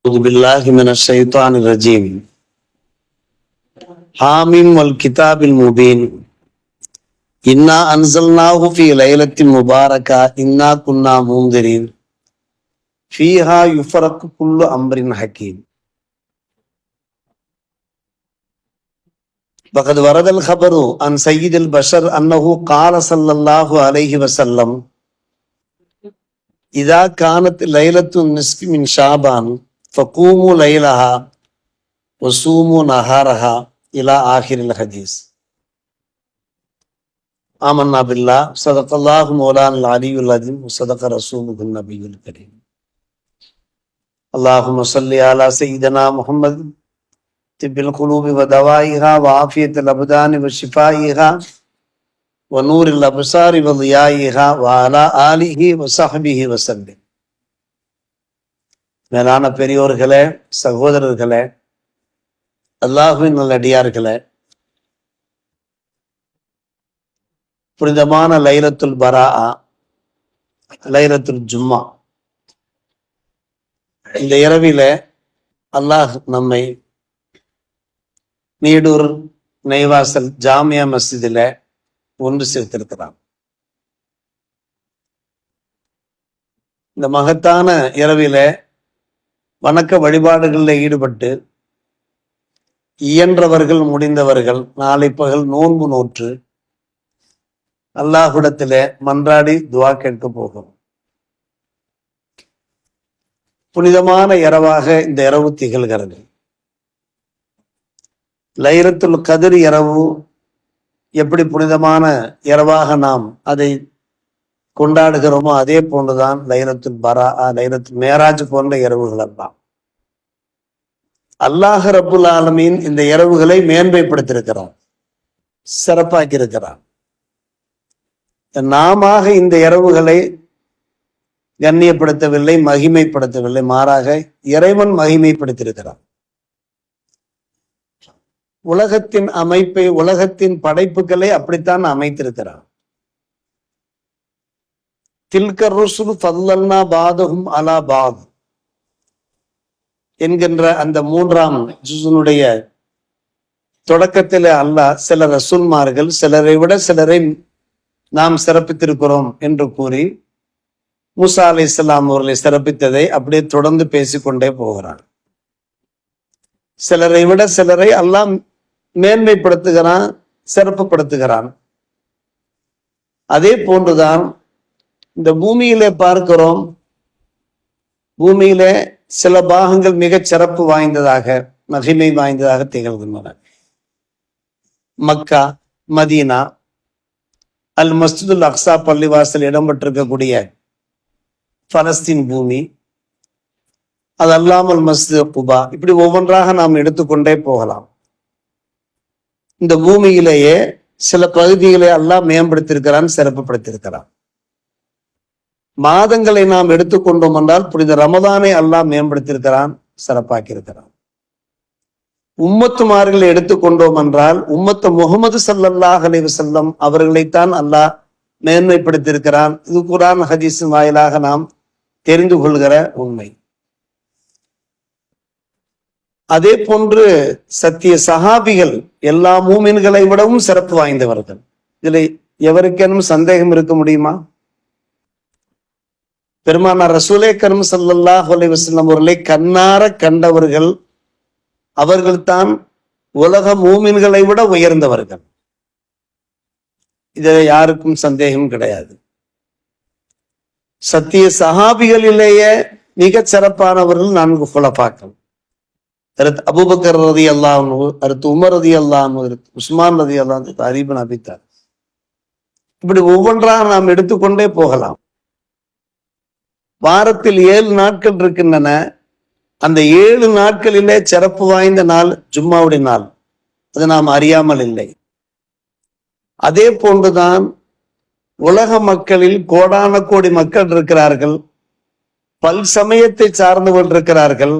أعوذ بالله من الشيطان الرجيم حاميم والكتاب المبين إنا أنزلناه في ليلة مباركة إنا كنا منذرين فيها يفرق كل أمر حكيم وقد ورد الخبر عن سيد البشر أنه قال صلى الله عليه وسلم إذا كانت ليلة النصف من شعبان فقوموا ليلها وصوموا نهارها إلى آخر الحديث. آمنا بالله صدق الله مولانا العلي العظيم وصدق رسوله النبي الكريم. اللهم صل على سيدنا محمد طب القلوب ودوائها وعافية الأبدان وشفائها ونور الأبصار وضيائها وعلى آله وصحبه وسلم. மேலான பெரியோர்களே, சகோதரர்களே, அல்லாஹ்வின் நல்லடியார்களே, புனிதமான லைலத்துல் பராஆ, லைலத்துல் ஜும்மா, இந்த இரவில அல்லாஹ் நம்மை நீடூர் நெய்வாசல் ஜாமியா மஸ்ஜிதில ஒன்று சேர்த்திருக்கிறான். இந்த மகத்தான இரவில வணக்க வழிபாடுகளில் ஈடுபட்டு இயன்றவர்கள் முடிந்தவர்கள் நாளை பகல் நோன்பு நோற்று அல்லாஹ்விடத்திலே மன்றாடி துவா கேட்க போகும். புனிதமான இரவாக இந்த இரவு திகழ்கிறது. லைலத்துல் கத்ர் இரவு எப்படி புனிதமான இரவாக நாம் அதை கொண்டாடுகிறோமோ அதே போன்றுதான் லைலத்துல் பராஆ, லைலத்துல் மேராஜ் போன்ற இரவுகள் எல்லாம். அல்லாஹ் ரப்புல் ஆலமீன் இந்த இரவுகளை மேன்மைப்படுத்தியிருக்கிறான், சிறப்பாக்கி இருக்கிறான். நாம இந்த இரவுகளை கண்ணியப்படுத்தவில்லை, மகிமைப்படுத்தவில்லை, மாறாக இறைவன் மகிமைப்படுத்தியிருக்கிறான். உலகத்தின் அமைப்பை, உலகத்தின் படைப்புகளை அப்படித்தான் அமைத்திருக்கிறான். தில்கர் ருசுல் ஃபல்லல்னா பாதஹும் அலா பாத் என்கின்ற அந்த 3ஆம் ஜுஸுனுடைய தொடக்கத்தில் அல்லாஹ் சில ரசூல்மார்கள் சிலரை விட சிலரை நாம் சிறப்பித்திருக்கிறோம் என்று கூறி மூசா அலைஹிஸ்ஸலாம் அவர்களை சிறப்பித்ததை அப்படியே தொடர்ந்து பேசிக்கொண்டே போகிறான். சிலரை விட சிலரை அல்லாஹ் மேன்மைப்படுத்துகிறான், சிறப்புப்படுத்துகிறான். அதே போன்றுதான் இந்த பூமியிலே பார்க்கிறோம். பூமியிலே சில பாகங்கள் மிகச் சிறப்பு வாய்ந்ததாக, மகிமை வாய்ந்ததாக திகழ்கின்றன. மக்கா, மதீனா, அல் மஸ்ஜிதுல் அக்ஸா பள்ளிவாசல் இடம்பெற்றிருக்கக்கூடிய பலஸ்தீன் பூமி, அது அல்லாமல் மஸ்ஜித் குபா, இப்படி ஒவ்வொன்றாக நாம் எடுத்துக்கொண்டே போகலாம். இந்த பூமியிலேயே சில பகுதிகளை அல்லாஹ் மேம்படுத்தியிருக்கிறான், சிறப்புப்படுத்தியிருக்கிறான். மாதங்களை நாம் எடுத்துக்கொண்டோம் என்றால் புனித ரமதானை அல்லாஹ் மேம்படுத்தியிருக்கிறான், சிறப்பாக்கி இருக்கிறான். உம்மத்துமார்களை எடுத்துக்கொண்டோம் என்றால் உம்மத்து முகமது ஸல்லல்லாஹு அலைஹி வஸல்லம் அவர்களைத்தான் அல்லாஹ் மேன்மைப்படுத்தியிருக்கிறான். இது குர்ஆன் ஹதீஸின் வாயிலாக நாம் தெரிந்து கொள்கிற உண்மை. அதே போன்று சத்திய சஹாபிகள் எல்லா மூமின்களை விடவும் சிறப்பு வாய்ந்தவர்கள். இதுல எவருக்கேனும் சந்தேகம் இருக்க முடியுமா? பெருமானார் ரசூலே கரீம் ஸல்லல்லாஹு அலைஹி வஸல்லம் அவர்களை கண்ணார கண்டவர்கள், அவர்கள்தான் உலக மூமின்களை விட உயர்ந்தவர்கள். இதில் யாருக்கும் சந்தேகம் கிடையாது. சத்திய சஹாபிகளிலேயே மிக சிறப்பானவர்கள் 4 குலஃபாக்கள். அடுத்து அபூபக்கர் ரலியல்லாஹு அன்ஹு, அடுத்து உமர் ரலியல்லாஹு அன்ஹு, அடுத்து உஸ்மான் ரலியல்லாஹு அன்ஹு, அலி இப்னு அபீ தாலிப். இப்படி ஒவ்வொன்றாக நாம் எடுத்துக்கொண்டே போகலாம். வாரத்தில் 7 நாட்கள் இருக்கின்றன. அந்த 7 நாட்களிலே சிறப்பு வாய்ந்த நாள் ஜும்மாவுடைய நாள், அது நாம் அறியாமல் இல்லை. அதே போன்றுதான் உலக மக்களில் கோடான கோடி மக்கள் இருக்கிறார்கள், பல் சமயத்தை சார்ந்தவர்கள் இருக்கிறார்கள்.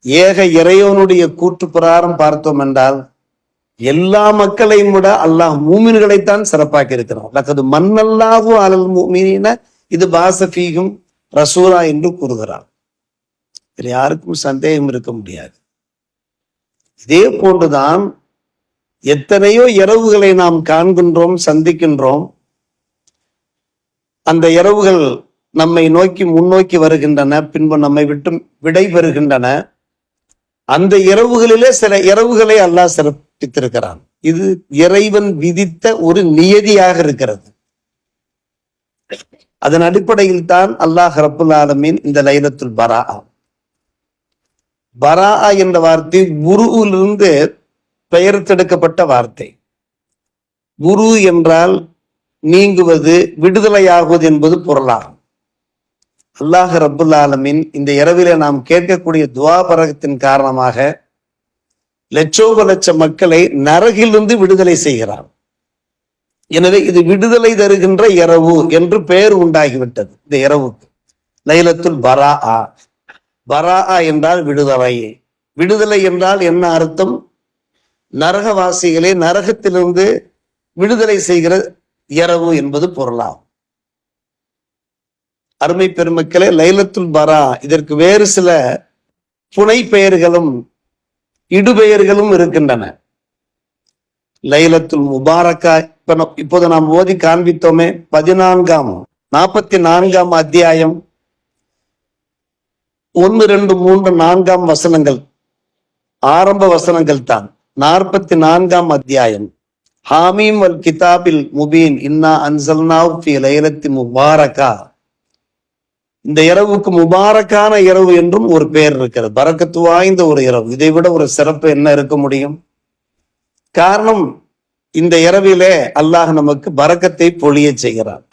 ஏக இறைவனுடைய கூற்று பிரகாரம் பார்த்தோம் என்றால் எல்லா மக்களையும் விட அல்லாஹ் மூமின்களைத்தான் சிறப்பாக்கி இருக்கிறான். லக்கது மன்னல்லாஹு அலல் மூமினீன இது பாஸ ஃபீஹும் ரசூலா என்று கூறுகிறான். இதில் யாருக்கும் சந்தேகம் இருக்க முடியாது. இதே போன்றுதான் எத்தனையோ இரவுகளை நாம் காண்கின்றோம், சந்திக்கின்றோம். அந்த இரவுகள் நம்மை நோக்கி முன்னோக்கி வருகின்றன, பின்பு நம்மை விட்டு விடை பெறுகின்றன. அந்த இரவுகளிலே சில இரவுகளை அல்லாஹ் சிறப்பித்திருக்கிறான். இது இறைவன் விதித்த ஒரு நியதியாக இருக்கிறது. அதன் அடிப்படையில் தான் அல்லாஹ் ரப்புல் ஆலமீன் இந்த லைலத்துல் பரா என்ற வார்த்தை குருவிலிருந்து பெயர்த்தெடுக்கப்பட்ட வார்த்தை. குரு என்றால் நீங்குவது, விடுதலையாகுவது என்பது பொருளாகும். அல்லாஹ் ரப்புல் ஆலமீன் இந்த இரவிலே நாம் கேட்கக்கூடிய துவா பரகத்தின் காரணமாக லட்சோப லட்ச மக்களை நரகிலிருந்து விடுதலை செய்கிறார். எனவே இது விடுதலை தருகின்ற இரவு என்று பெயர் உண்டாகிவிட்டது இந்த இரவுக்கு. லைலத்துல் பரா என்றால் விடுதலை. விடுதலை என்றால் என்ன அர்த்தம்? நரகவாசிகளை நரகத்திலிருந்து விடுதலை செய்கிற இரவு என்பது பொருளாகும். அருமை பெருமக்களே, லைலத்துல் பரா இதற்கு வேறு சில புனை பெயர்களும் இடுபெயர்களும் இருக்கின்றன. லைலத்துல் முபாரக்கா, இப்போது நாம் ஓதி காண்பித்தோமே 44ஆம் அத்தியாயம் 1, 2, 3, 4 வசனங்கள் ஆரம்ப வசனங்கள் தான். 44ஆம் அத்தியாயம். ஹாமீம் வல் கிதாபில் முபீன் இன்னா அன்சல்னாஹு ஃபீ லைலத்தி முபாரக்கா. இந்த இரவுக்கு முபாரக்கான இரவு என்றும் ஒரு பெயர் இருக்கிறது. பரக்கத்து வாய்ந்த ஒரு இரவு. இதை விட ஒரு சிறப்பு என்ன இருக்க முடியும்? காரணம், இந்த இரவிலே அல்லாஹ் நமக்கு பரக்கத்தை பொழிய செய்கிறான்,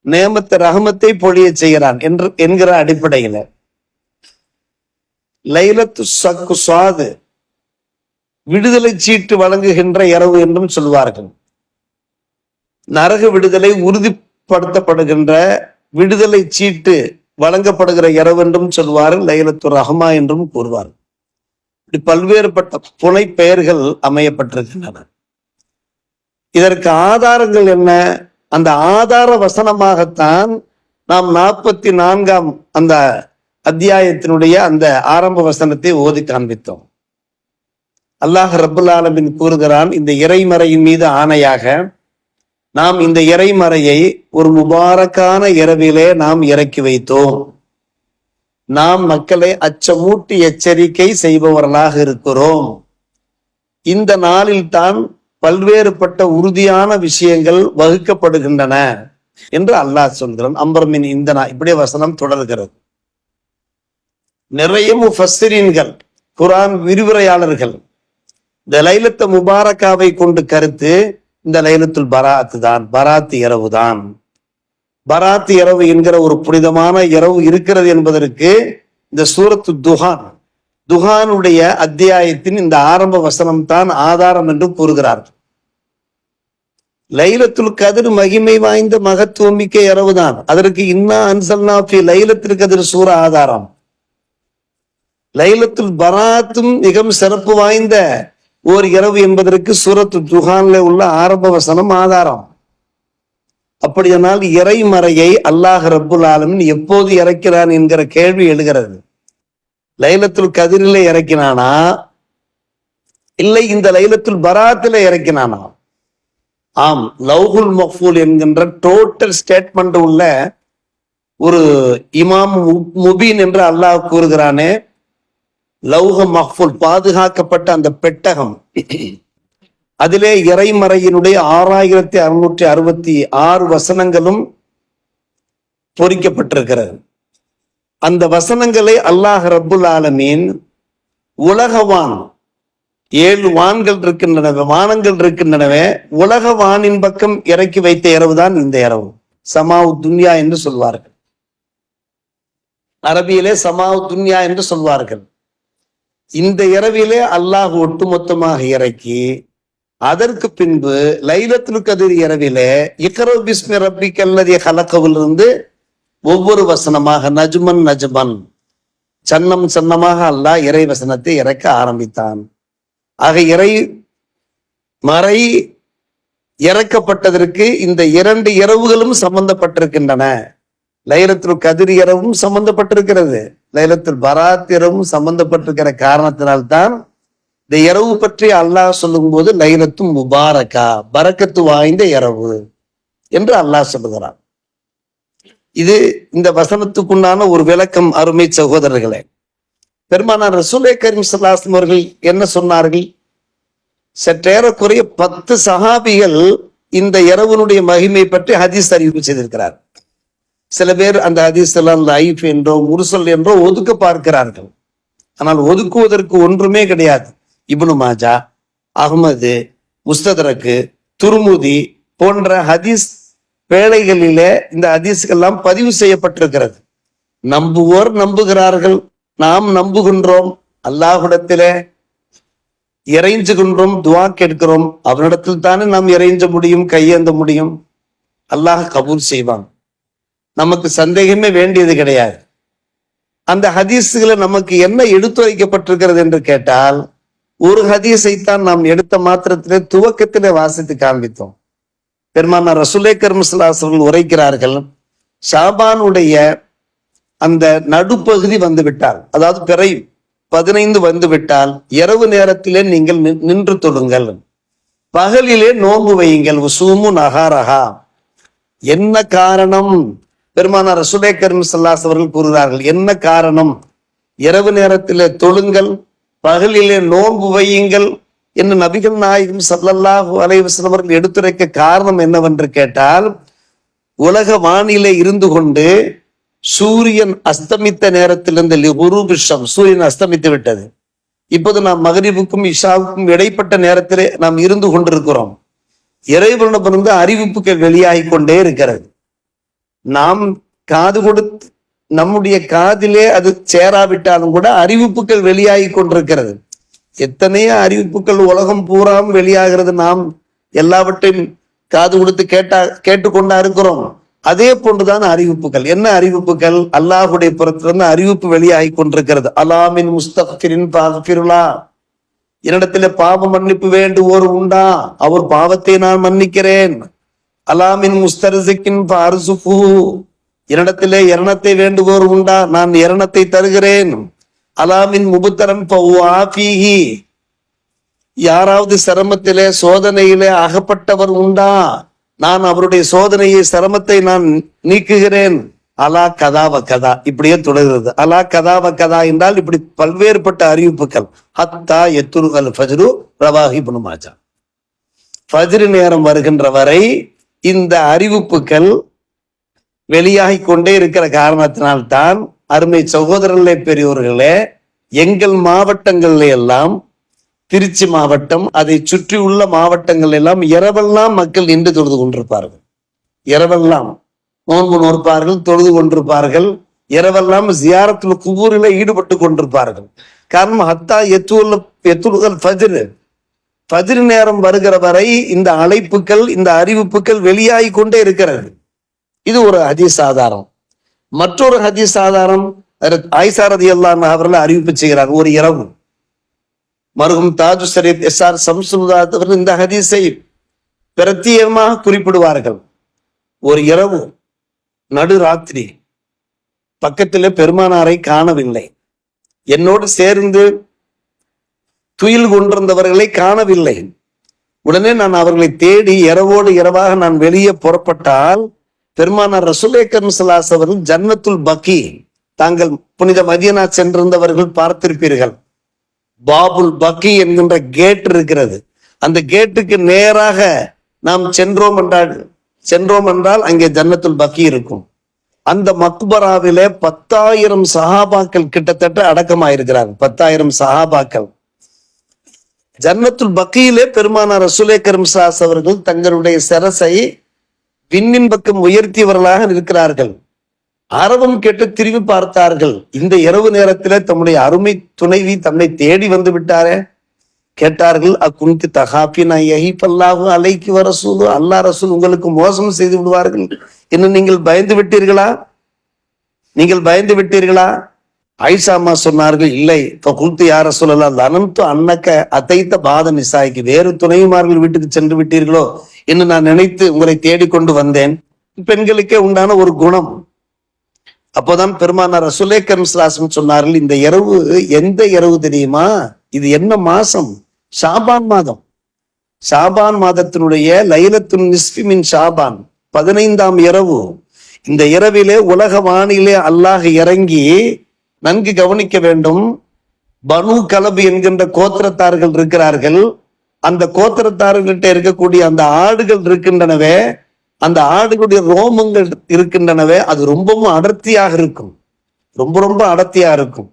நேமத்தை ரஹமத்தை பொழிய செய்கிறான் என்கிற அடிப்படையில லைலத்து சக்கு சுவாது விடுதலை சீட்டு வழங்குகின்ற இரவு என்றும் சொல்வார்கள். நரக விடுதலை உறுதிப்படுத்தப்படுகின்ற விடுதலை சீட்டு வழங்கப்படுகிற இரவு என்றும் சொல்வார்கள். லைலத்து ரஹ்மா என்றும் கூறுவார்கள். இப்படி பல்வேறுபட்ட புனை பெயர்கள் அமையப்பட்டிருக்கின்றன. இதற்கு ஆதாரங்கள் என்ன? அந்த ஆதார வசனமாகத்தான் நாம் 44ஆம் அந்த அத்தியாயத்தினுடைய அந்த ஆரம்ப வசனத்தை ஓதி காண்பித்தோம். அல்லாஹ் ரப்புல் ஆலமீன் கூறுகிறான், இந்த இறைமறையின் மீது ஆணையாக நாம் இந்த இறைமறையை ஒரு முபாரக்கான இரவிலே நாம் இறக்கி வைத்தோம். நாம் மக்களை அச்சமூட்டி எச்சரிக்கை செய்பவர்களாக இருக்கிறோம். இந்த நாளில் தான் பல்வேறுபட்ட உறுதியான விஷயங்கள் வகுக்கப்படுகின்றன என்று அல்லாஹ் சொல்கிறான். அம்பர்மின் இந்த இப்படியே வசனம் தொடர்கிறது. நிறைய முஃபஸ்ஸிரீன்கள், குர்ஆன் விரிவுரையாளர்கள் இந்த லைலத்து முபாரக்காவை கொண்டு கருத்து இந்த லைலத்துல் பராத்து தான், பராத்து இரவு தான். பராத்து இரவு என்கிற ஒரு புனிதமான இரவு இருக்கிறது என்பதற்கு இந்த சூரத்து துஹானுடைய அத்தியாயத்தின் இந்த ஆரம்ப வசனம் தான் ஆதாரம் என்று கூறுகிறார்கள். லைலத்துல் கதிர் மகிமை வாய்ந்த மகத்துவமிக்க இரவு தான். அதற்கு இன்னா அன்சல்னா ஃபீ லைலத்துல் கதிர் சூரா ஆதாரம். லைலத்துல் பராத்தும் மிகவும் சிறப்பு வாய்ந்த ஓர் இரவு என்பதற்கு சூரத்து துஹான்ல உள்ள ஆரம்ப வசனம் ஆதாரம். அப்படியானால் இறைமறையை அல்லாஹ் ரப்புல் ஆலமீன் எப்போது இறக்கிறான் என்கிற கேள்வி எழுகிறது. லைலத்துல் கதிரிலே இறக்கினானா, இல்லை இந்த லைலத்துல் பராத்திலே இறக்கினானா? ஆம், லவ்ஹுல் மஃபூல் என்கின்ற டோட்டல் ஸ்டேட்மெண்ட் உள்ள ஒரு இமாம் முபீன் என்று அல்லாஹ் கூறுகிறானே, லௌஹ மஹ்ஃபூல் பாதுகாக்கப்பட்ட அந்த பெட்டகம், அதிலே இறைமறையினுடைய 6666 வசனங்களும் பொறிக்கப்பட்டிருக்கிறது. அந்த வசனங்களை அல்லாஹ் ரப்புல் ஆலமீன் உலகவான் 7 வான்கள் இருக்கின்றனவே, வானங்கள் இருக்கின்றனவே, உலக வானின் பக்கம் இறக்கி வைத்த இரவுதான் இந்த இரவு. சமாவு துன்யா என்று சொல்வார்கள். அரபியிலே சமாவு துன்யா என்று சொல்வார்கள். இந்த இரவிலே அல்லாஹ் ஒட்டுமொத்தமாக இறக்கி அதற்கு பின்பு லைலத்துல் கதிர் இரவிலே இக்ரா பிஸ்மி ரப்பிக்கல்லதி ஹலகவிலிருந்து ஒவ்வொரு வசனமாக நஜ்மன் சன்னம் சன்னமாக அல்லாஹ் இறை வசனத்தை இறக்க ஆரம்பித்தான். ஆக இறை மறை இறக்கப்பட்டதற்கு இந்த 2 இரவுகளும் சம்பந்தப்பட்டிருக்கின்றன. லைலத்துல் கதிர் இரவும் சம்பந்தப்பட்டிருக்கிறது, லைலத்துல் பராத் இரவும் சம்பந்தப்பட்டிருக்கிற காரணத்தினால்தான் இந்த இரவு பற்றி அல்லாஹ் சொல்லும் போது லைலத்து முபாரக்கா, பரக்கத்து வாய்ந்த இரவு என்று அல்லாஹ் சொல்லுகிறான். இது இந்த வசனத்துக்குண்டான ஒரு விளக்கம். அருமை சகோதரர்களே, பெருமானார் ரசூலே கரீம் ஸல்லல்லாஹு அலைஹி வஸல்லம் அவர்கள் என்ன சொன்னார்கள்? சற்றேறக்குறைய 10 சஹாபிகள் இந்த இரவனுடைய மகிமை பற்றி ஹதீஸ் அறிவிப்பு செய்திருக்கிறார். சில பேர் அந்த ஹதீஸ் எல்லாம் லைஃப் என்றோ முர்சல் என்றோ ஒதுக்க பார்க்கிறார்கள். ஆனால் ஒதுக்குவதற்கு ஒன்றுமே கிடையாது. இப்னு மாஜா, அஹ்மது, முஸ்ததரக்கு, துர்முதி போன்ற ஹதீஸ் வேளைகளிலே இந்த ஹதீஸ்கெல்லாம் பதிவு செய்யப்பட்டிருக்கிறது. நம்புவோர் நம்புகிறார்கள், நாம் நம்புகின்றோம், அல்லாஹ்விடத்திலே இறைஞ்சுகின்றோம், துவா கேட்கிறோம். அவனிடத்தில் தானே நாம் இறைஞ்ச முடியும், கையேந்த முடியும். அல்லாஹ் கபூல் செய்வான், நமக்கு சந்தேகமே வேண்டியது கிடையாது. அந்த ஹதீஸ்களை நமக்கு என்ன எடுத்துரைக்கப்பட்டிருக்கிறது என்று கேட்டால், ஒரு ஹதீஸைத்தான் நாம் எடுத்த மாத்திரத்திலே துவக்கத்திலே வாசித்து காண்பித்தோம். பெருமானார் ரசூலே கரீம் ஸல்லல்லாஹு அலைஹி வஸல்லம் உரைக்கிறார்கள், ஷாபானுடைய அந்த நடுப்பகுதி வந்து விட்டால், அதாவது பிறை 15 வந்து விட்டால் இரவு நேரத்திலே நீங்கள் நின்று தொழுங்கள், பகலிலே நோன்பு வையுங்கள், உசூமு நஹாரஹா. என்ன காரணம்? பெருமானார் ரசூலே கரீம் ஸல்லல்லாஹு அலைஹி வஸல்லம் அவர்கள் கூறுகிறார்கள், என்ன காரணம்? இரவு நேரத்திலே தொழுங்கள், பகலிலே நோன்பு வையுங்கள் என்று நபிகள் நாயகம் ஸல்லல்லாஹு அலைஹி வஸல்லம் அவர்கள் எடுத்துரைக்க காரணம் என்னவென்று கேட்டால், உலக வானிலை இருந்து கொண்டு சூரியன் அஸ்தமித்த நேரத்திலிருந்து சூரியன் அஸ்தமித்து விட்டது. இப்போது நாம் மகரிபுக்கும் இஷாவுக்கும் இடைப்பட்ட நேரத்திலே நாம் இருந்து கொண்டிருக்கிறோம். இறைவனிடமிருந்து அறிவிப்புகள் வெளியாகி கொண்டே இருக்கிறது. நாம் காது கொடுத்து நம்முடைய காதிலே அது சேராவிட்டாலும் கூட அறிவிப்புகள் வெளியாகி கொண்டிருக்கிறது. எத்தனையோ அறிவிப்புகள் உலகம் பூராம் வெளியாகிறது. நாம் எல்லாவற்றையும் காது கொடுத்து கேட்டுக்கொண்டா இருக்கிறோம். அதே போன்றுதான் அறிவிப்புகள். என்ன அறிவிப்புகள்? அல்லாஹுடைய புறத்திலிருந்து அறிவிப்பு வெளியாகி கொண்டிருக்கிறது. அலாமின் முஸ்தக்ஃபிரின் பாக்ஃபிருலா, என்னிடத்திலே பாவ மன்னிப்பு வேண்டுவோர் உண்டா, அவர் பாவத்தை நான் மன்னிக்கிறேன். அலாமின் முஸ்தர்ஸிக்கின் ஃபார்ஸுஃபு, என்னிடத்திலே இரணத்தை வேண்டுவோர் உண்டா, நான் இரணத்தை தருகிறேன். அலாமின் முபுத்தரன் ஃபஹுவாஃபீஹி, யாராவது சிரமத்திலே சோதனையிலே அகப்பட்டவர் உண்டா, நான் அவருடைய சோதனையை சிரமத்தை நான் நீக்குகிறேன். அலா கதாவ கதா, இப்படியே தொடர்கிறது. அலா கதாவ கதா என்றால் இப்படி பல்வேறுபட்ட அறிவிப்புகள். ஹத்தா எத்துருகல் ஃபஜ்ரு ரவாஹி இப்னு மாஜா. ஃபஜ்ரு நேரம் வருகின்ற வரை இந்த அறிவிப்புகள் வெளியாகி கொண்டே இருக்கிற காரணத்தினால்தான் அருமை சகோதரர்களே, பெரியோர்களே, எங்கள் மாவட்டங்கள்ல எல்லாம், திருச்சி மாவட்டம், அதை சுற்றி உள்ள மாவட்டங்கள் எல்லாம் இரவெல்லாம் மக்கள் நின்று தொழுது கொண்டிருப்பார்கள். இரவெல்லாம் நோன்பு நோற்பார்கள், தொழுது கொண்டிருப்பார்கள். இரவெல்லாம் ஜியாரத்துல் குபூரில ஈடுபட்டு கொண்டிருப்பார்கள். காரணம், ஹத்தா எத்துலுகல் ஃபஜ்ர், ஃபஜ்ர் நேரம் வருகிற வரை இந்த அழைப்புகள், இந்த அறிவிப்புகள் வெளியாகி கொண்டே இருக்கிறது. இது ஒரு ஹதீஸ் ஆதாரம். மற்றொரு ஹதீஸ் ஆதாரம், ஆயிஷா ரலியல்லாஹு அன்ஹா அவர்கள் அறிவிப்பு செய்கிறார். ஒரு இரவு மருகும் தாஜு ஷரீப் எஸ்ஆர் ஷம்சுல்லாஹ் அவர்கள் இந்த ஹதீஸை பிரத்யேகமாக குறிப்பிடுவார்கள். ஒரு இரவு நடுராத்திரி பக்கத்தில் பெருமானாரை காணவில்லை, என்னோடு சேர்ந்து துயில் கொண்டிருந்தவர்களை காணவில்லை. உடனே நான் அவர்களை தேடி இரவோடு இரவாக நான் வெளியே புறப்பட்டால், பெருமானார் ரசூலே கரீம் ஸல்லல்லாஹு அலைஹி வஸல்லம் அவர்கள் ஜன்னத்துல் பக்கி, தாங்கள் புனித மதீனா சென்றிருந்தவர்கள் பார்த்திருப்பீர்கள், பாபுல் பக்கி என்கின்ற கேட் இருக்கிறது. அந்த கேட்டுக்கு நேராக நாம் சென்றோம் என்றால் அங்கே ஜன்னத்துல் பக்கி இருக்கும். அந்த மக்பராவிலே 10,000 சஹாபாக்கள் கிட்டத்தட்ட அடக்கமாயிருக்கிறார்கள். 10,000 சஹாபாக்கள். ஜன்னத்துல் பக்கியிலே பெருமானார் ரசூலே கரீம் ஸல்லல்லாஹு அலைஹி வஸல்லம் அவர்கள் தங்களுடைய சிரசை விண்ணின் பக்கம் உயர்த்தியவர்களாக இருக்கிறார்கள். அரவம் கேட்டு திரும்பி பார்த்தார்கள். இந்த இரவு நேரத்திலே தம்முடைய அருமை துணைவி தன்னை தேடி வந்து விட்டாரே. கேட்டார்கள், அக்குன்தி தகாபினா யஹீஃபல்லாஹு அலைக்கி வ ரசூலு, அல்லாஹ் ரசூல் உங்களுக்கு மோசம் செய்து விடுவார்கள் என்று நீங்கள் பயந்து விட்டீர்களா? நீங்கள் பயந்து விட்டீர்களா? ஆயிஷா அம்மா சொன்னார்கள், இல்லை. ஃபகுல்து யா ரசூலல்லாஹ் லனம்து அன்னக அதைத்த பாத நிசாய்க்கு, வேறு துணைவிமார்கள் வீட்டுக்கு சென்று விட்டீர்களோ என்று நான் நினைத்து உங்களை தேடிக்கொண்டு வந்தேன். பெண்களுக்கே உண்டான ஒரு குணம். அப்போதான் பெருமானார் ரசூலே கரீம் ஸல்லல்லாஹு அலைஹி வஸல்லம் சொன்னார்கள், இந்த இரவு எந்த இரவு தெரியுமா? இது என்ன மாசம்? ஷாபான் மாதம். ஷாபான் மாதத்தினுடைய லைலத்துன் நிஸ்ஃபி மின் ஷாபான், 15ஆம் இரவு. இந்த இரவிலே உலக வானிலே அல்லாஹ் இறங்கி, நன்கு கவனிக்க வேண்டும், பனு கலபு என்கின்ற கோத்திரத்தார்கள் இருக்கிறார்கள். அந்த கோத்திரத்தார்கள்கிட்ட இருக்கக்கூடிய அந்த ஆடுகள் இருக்கின்றனவே, அந்த ஆடுகளுடைய ரோமங்கள் இருக்கின்றனவே, அது ரொம்பவும் அடர்த்தியாக இருக்கும். ரொம்ப ரொம்ப அடர்த்தியா இருக்கும்.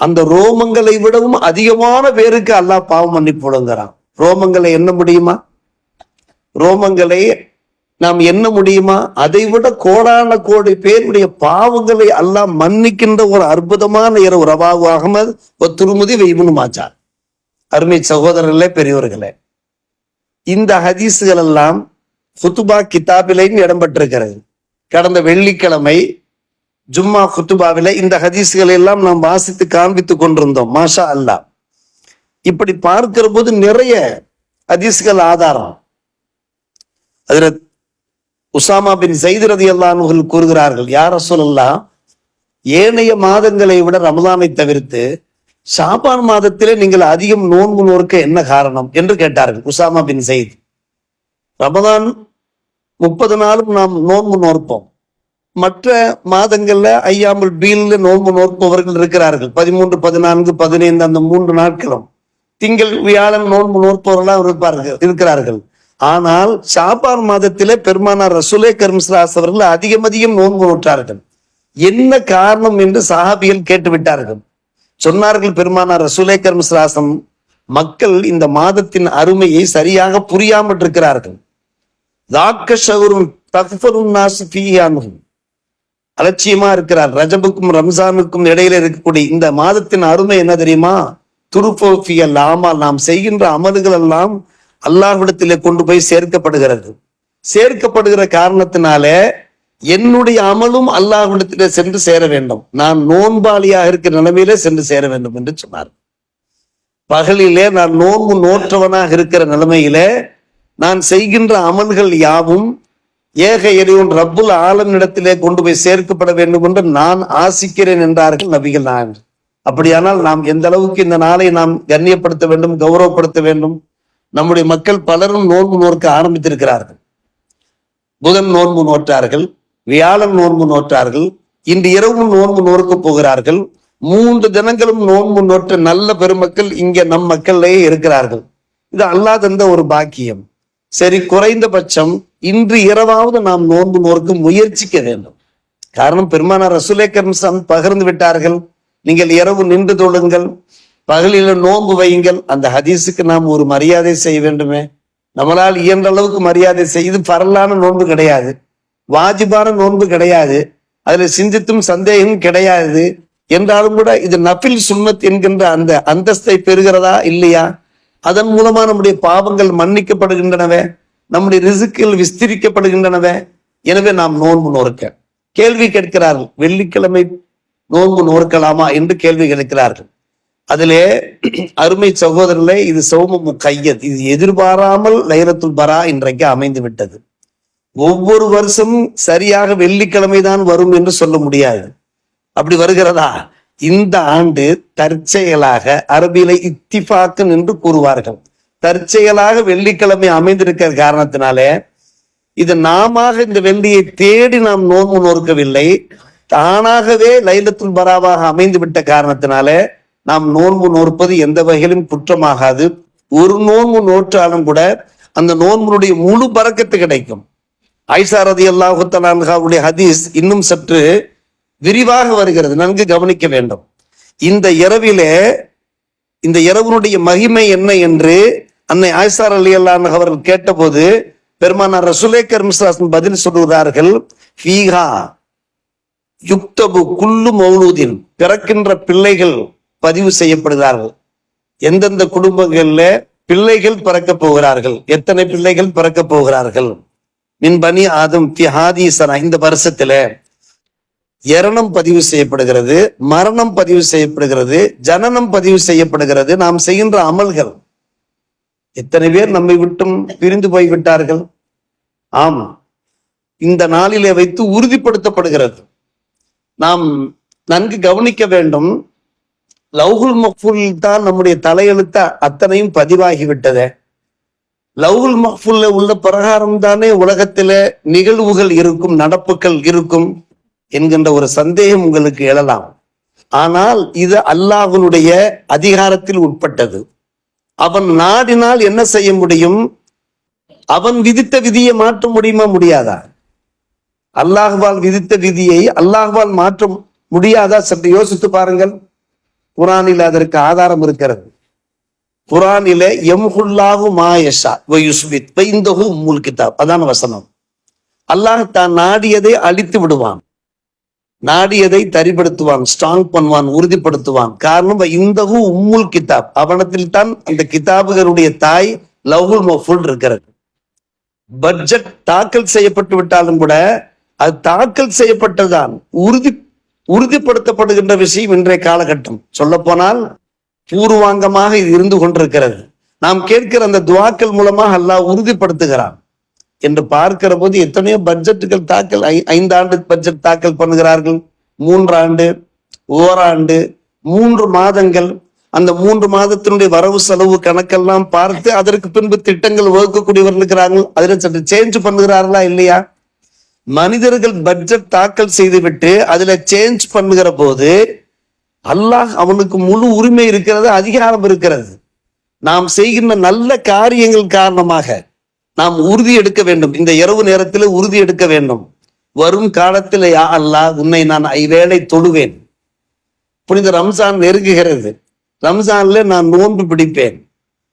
அந்த ரோமங்களை விடவும் அதிகமான பேருக்கு அல்லாஹ் பாவம் மன்னிப்பு வழங்குறான். ரோமங்களை எண்ண முடியுமா? ரோமங்களை நாம் எண்ண முடியுமா? அதை விட கோடான கோடி பேருடைய பாவங்களை அல்லாஹ் மன்னிக்கின்ற ஒரு அற்புதமான இரவு. ரவாஹு அஹ்மத் வ துர்முதி வ இப்னு மாஜா. அருமை சகோதரர்களே, பெரியவர்களே, இந்த ஹதீஸுகள் எல்லாம் குத்துபா கிதாபிலையும் இடம்பெற்றிருக்கிறது. கடந்த வெள்ளிக்கிழமை ஜும்மா குத்துபாவில இந்த ஹதீஸுகளை எல்லாம் நாம் வாசித்து காண்பித்து கொண்டிருந்தோம். மாஷா அல்லாஹ். இப்படி பார்க்கிற போது நிறைய ஹதீஸ்கள் ஆதாரம். அதுல உசாமா பின் ஸைத் ரலியல்லாஹு அன்ஹு கூறுகிறார்கள், யா ரசூலல்லாஹ், ஏனைய மாதங்களை விட ரமலானை தவிர்த்து ஷாபான் மாதத்திலே நீங்கள் அதிகம் நோன்பு நோக்க என்ன காரணம் என்று கேட்டார்கள் உசாமா பின் ஸைத். ரமலான் 30 நாளும் நாம் நோன்பு நோற்போம். மற்ற மாதங்கள்ல ஐயாமுல் பீல்ல நோன்பு நோற்பவர்கள் இருக்கிறார்கள். 13, 14, 15 அந்த 3 நாட்களும் திங்கள் வியாழன் நோன்பு நோற்பவர்களாக இருக்கிறார்கள். ஆனால் ஷாபான் மாதத்திலே பெருமானார் ரசூலே கரீம் ஸல்லல்லாஹு அலைஹி வஸல்லம் அவர்கள் அதிகம் நோன்பு நோற்றார்கள். என்ன காரணம் என்று சஹாபிகள் கேட்டுவிட்டார்கள். சொன்னார்கள், பெருமானார் ரசூலே கரீம் ஸல்லல்லாஹு அலைஹி வஸல்லம், மக்கள் இந்த மாதத்தின் அருமையை சரியாக புரியாமல் இருக்கிறார்கள். அலட்சியமா இருக்கிறார். ரஜபுக்கும் ரம்ஜானுக்கும் இடையில இருக்கக்கூடிய இந்த மாதத்தின் அருமை என்ன தெரியுமா? துருஃபோஃபியல் ஆமால், நாம் செய்கின்ற அமல்கள் எல்லாம் அல்லாஹ்விடத்திலே கொண்டு போய் சேர்க்கப்படுகிறது. சேர்க்கப்படுகிற காரணத்தினால என்னுடைய அமலும் அல்லாஹ்விடத்திலே சென்று சேர வேண்டும். நான் நோன்பாளியாக இருக்கிற நிலைமையிலே சென்று சேர வேண்டும் என்று சொன்னார். பகலிலே நான் நோன்பு நோற்றவனாக இருக்கிற நிலைமையிலே நான் செய்கின்ற அமல்கள் யாவும் ஏக இறைவன் ரப்புல் ஆலமினிடத்திலே கொண்டு போய் சேர்க்கப்பட வேண்டும் என்று நான் ஆசிக்கிறேன் என்றார்கள் நபிகள் நாயகம். அப்படியானால் நாம் எந்த அளவுக்கு இந்த நாளை நாம் கண்ணியப்படுத்த வேண்டும், கௌரவப்படுத்த வேண்டும். நம்முடைய மக்கள் பலரும் நோன்பு நோக்க ஆரம்பித்திருக்கிறார்கள். புதன் நோன்பு நோற்றார்கள், வியாழன் நோன்பு நோற்றார்கள், இன்று இரவும் நோன்பு நோக்க போகிறார்கள். 3 தினங்களும் நோன்பு நோற்ற நல்ல பெருமக்கள் இங்க நம் மக்களிலேயே இருக்கிறார்கள். இது அல்லாஹ் தந்த ஒரு பாக்கியம். சரி, குறைந்தபட்சம் இன்று இரவாவது நாம் நோன்பு நோக்க முயற்சிக்க வேண்டும். காரணம், பெருமானார் ரசூலே கரீம் ஸல்லல்லாஹு அலைஹி வஸல்லம் பகிர்ந்து விட்டார்கள், நீங்கள் இரவு நின்று தொழுங்கள், பகலில நோன்பு வையுங்கள். அந்த ஹதீஸுக்கு நாம் ஒரு மரியாதை செய்ய வேண்டுமே. நம்மளால் இயன்ற அளவுக்கு மரியாதை செய்து, பரலான நோன்பு கிடையாது, வாஜிபான நோன்பு கிடையாது, அதுல சிந்தித்தும் சந்தேகம் கிடையாது. என்றாலும் கூட இது நஃபில் சுன்னத் என்கின்ற அந்த அந்தஸ்தை பெறுகிறதா இல்லையா? அதன் மூலமா நம்முடைய பாவங்கள் மன்னிக்கப்படுகின்றனவே, நம்முடைய ரிசுக்குகள் விஸ்தரிக்கப்படுகின்றனவே. எனவே நாம் நோன்பு நோக்க கேள்வி கேட்கிறார்கள். வெள்ளிக்கிழமை நோன்பு நோக்கலாமா என்று கேள்வி கேட்கிறார்கள். அதிலே அருமை சகோதரர்களே, இது சௌமு கையத், இது எதிர்பாராமல் லைலத்துல் பரா இன்றைக்கு அமைந்து விட்டது. ஒவ்வொரு வருஷமும் சரியாக வெள்ளிக்கிழமை தான் வரும் என்று சொல்ல முடியாது. அப்படி வருகிறதா? இந்த ஆண்டு தற்செயலாக, அரபியில இத்திஃபாக்குன் என்று கூறுவார்கள், தற்செயலாக வெள்ளிக்கிழமை அமைந்திருக்கிற காரணத்தினாலே, இது நாம இந்த வெள்ளியை தேடி நாம் நோன்பு நோக்கவில்லை, தானாகவே லைலத்துல் பராவாக அமைந்து விட்ட காரணத்தினாலே நாம் நோன்பு நோற்பது எந்த வகையிலும் குற்றமாகாது. ஒரு நோன்பு நோற்றாலும் கூட அந்த நோன்புடைய முழு பரக்கத்து கிடைக்கும். ஆயிஷா ரலியல்லாஹு தஆலா அன்ஹாவுடைய ஹதீஸ் இன்னும் சற்று விரிவாக வருகிறது, நன்கு கவனிக்க வேண்டும். இந்த இரவிலே, இந்த இரவனுடைய மகிமை என்ன என்று அன்னை ஆயிஷா ரலியல்லாஹு அன்ஹா அவர்கள் கேட்டபோது பெருமானார் ரசூலே கரீம் ஸல்லல்லாஹு அலைஹி வஸல்லம் பதில் சொல்லுகிறார்கள், ஃபீஹா யுக்தபு குல்லு மௌலூதின், பிறக்கின்ற பிள்ளைகள் பதிவு செய்யப்படுகிறார்கள். எந்தெந்த குடும்பங்கள்ல பிள்ளைகள் பிறக்க போகிறார்கள், எத்தனை பிள்ளைகள் பிறக்க போகிறார்கள். மின் பனி ஆதம் ஃபி ஹாதிஹி ஸனா, இந்த வருஷத்துல இரணம் பதிவு செய்யப்படுகிறது, மரணம் பதிவு செய்யப்படுகிறது, ஜனனம் பதிவு செய்யப்படுகிறது. நாம் செய்கின்ற அமல்கள், எத்தனை பேர் நம்மை விட்டும் பிரிந்து போய்விட்டார்கள். ஆம், இந்த நாளிலே வைத்து உறுதிப்படுத்தப்படுகிறது. நாம் நன்கு கவனிக்க வேண்டும். லவ்ஹுல் மஹ்ஃபூலில் தான் நம்முடைய தலையெழுத்த அத்தனையும் பதிவாகிவிட்டதே. லவ்ஹுல் மஹ்ஃபூல்ல உள்ள பிரகாரம் தானே உலகத்தில நிகழ்வுகள் இருக்கும், நடப்புகள் இருக்கும் என்கின்ற ஒரு சந்தேகம் உங்களுக்கு எழலாம். ஆனால் இது அல்லாஹ்வுடைய அதிகாரத்தில் உட்பட்டது. அவன் நாடினால் என்ன செய்ய முடியும்? அவன் விதித்த விதியை மாற்ற முடியுமா? முடியாதா? அல்லாஹ்வால் விதித்த விதியை அல்லாஹ்வால் மாற்ற முடியாதா? சற்று யோசித்து பாருங்கள். குர்ஆனில் அதற்கு ஆதாரம் இருக்கிறது. குர்ஆனிலே யம்ஹுல்லாஹு மா யஷா வ யுஸ்பித் வ இந்தஹு உம்முல் கிதாப், அதான வசனம். அல்லாஹ் தான் நாடியதை அழித்து விடுவான், நாடியதை தரிப்படுத்துவான், ஸ்ட்ராங் பண்ணுவான், உறுதிப்படுத்துவான். காரணம் இந்தஹு உம்முல் கிதாப், அவனத்தில் தான் அந்த கிதாபுகளுடைய தாய் லவ்ஹுல் மஹ்ஃபூல் இருக்கிறது. பட்ஜெட் தாக்கல் செய்யப்பட்டு விட்டாலும் கூட அது தாக்கல் செய்யப்பட்டதான் உறுதிப்படுத்தப்படுகின்ற விஷயம் இன்றைய காலகட்டம். சொல்ல போனால் பூர்வாங்கமாக இது இருந்து கொண்டிருக்கிறது. நாம் கேட்கிற அந்த துவாக்கள் மூலமாக அல்லாஹ் உறுதிப்படுத்துகிறான் என்று பார்க்கிற போது எத்தனையோ பட்ஜெட்டுகள் தாக்கல், 5 ஆண்டு பட்ஜெட் தாக்கல் பண்ணுகிறார்கள், 3 ஆண்டு, ஓராண்டு, 3 மாதங்கள். அந்த 3 மாதத்தினுடைய வரவு செலவு கணக்கெல்லாம் பார்த்து அதற்கு பின்பு திட்டங்கள் வகுக்கக்கூடியவர்கள் இருக்கிறார்கள். அதில் சற்று சேஞ்ச் பண்ணுகிறார்களா இல்லையா? மனிதர்கள் பட்ஜெட் தாக்கல் செய்துவிட்டு அதுல சேஞ்ச் பண்ணுகிற போது அல்லாஹ் அவனுக்கு முழு உரிமை இருக்கிறது, அதிகாரம் இருக்கிறது. நாம் செய்கின்ற நல்ல காரியங்கள் காரணமாக நாம் உறுதி எடுக்க வேண்டும். இந்த இரவு நேரத்தில் உறுதி எடுக்க வேண்டும். வரும் காலத்தில் யா அல்லாஹ் உன்னை நான் ஐவேளை தொழுவேன். புனித ரம்ஜான் நெருங்குகிறது. ரம்ஜான்ல நான் நோன்பு பிடிப்பேன்.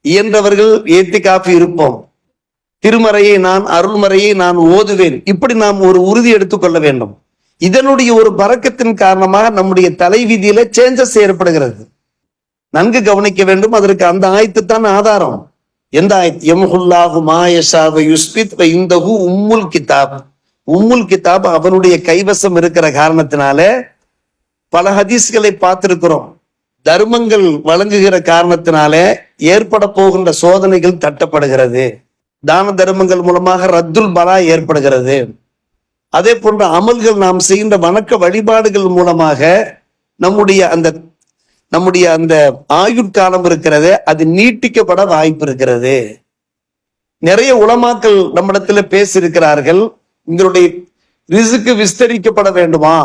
இயன்றவர்கள் ஏத்திகாஃப் இருப்போம். திருமறையை நான், அருள்மறையை நான் ஓதுவேன். இப்படி நாம் ஒரு உறுதி எடுத்துக்கொள்ள வேண்டும். இதனுடைய ஒரு பரக்கத்தின் காரணமாக நம்முடைய தலைவிதியில சேஞ்சஸ் ஏற்படுகிறது. நன்கு கவனிக்க வேண்டும். அதற்கு அந்த ஆயத்து தான் ஆதாரம். எந்த ஆயத்து? யம்ஹுல்லாஹு மா யஷா வ யுஸ்பித் வ இந்தஹு உம்முல் கிதாப். உம்முல் கிதாப் அவனுடைய கைவசம் இருக்கிற காரணத்தினால பல ஹதீஸ்களை பார்த்திருக்கிறோம். தர்மங்கள் வழங்குகிற காரணத்தினால ஏற்பட போகின்ற சோதனைகள் தட்டப்படுகிறது. தான தர்மங்கள் மூலமாக ரத்துல் பலா ஏற்படுகிறது. அதே போன்ற அமல்கள், நாம் செய்கின்ற வணக்க வழிபாடுகள் மூலமாக நம்முடைய அந்த ஆயுட்காலம் இருக்கிறது, அது நீட்டிக்கப்பட வாய்ப்பு இருக்கிறது. நிறைய உலமாக்கள் நம்மிடத்துல பேசியிருக்கிறார்கள். உங்களுடைய ரிஸ்க் விஸ்தரிக்கப்பட வேண்டுமா,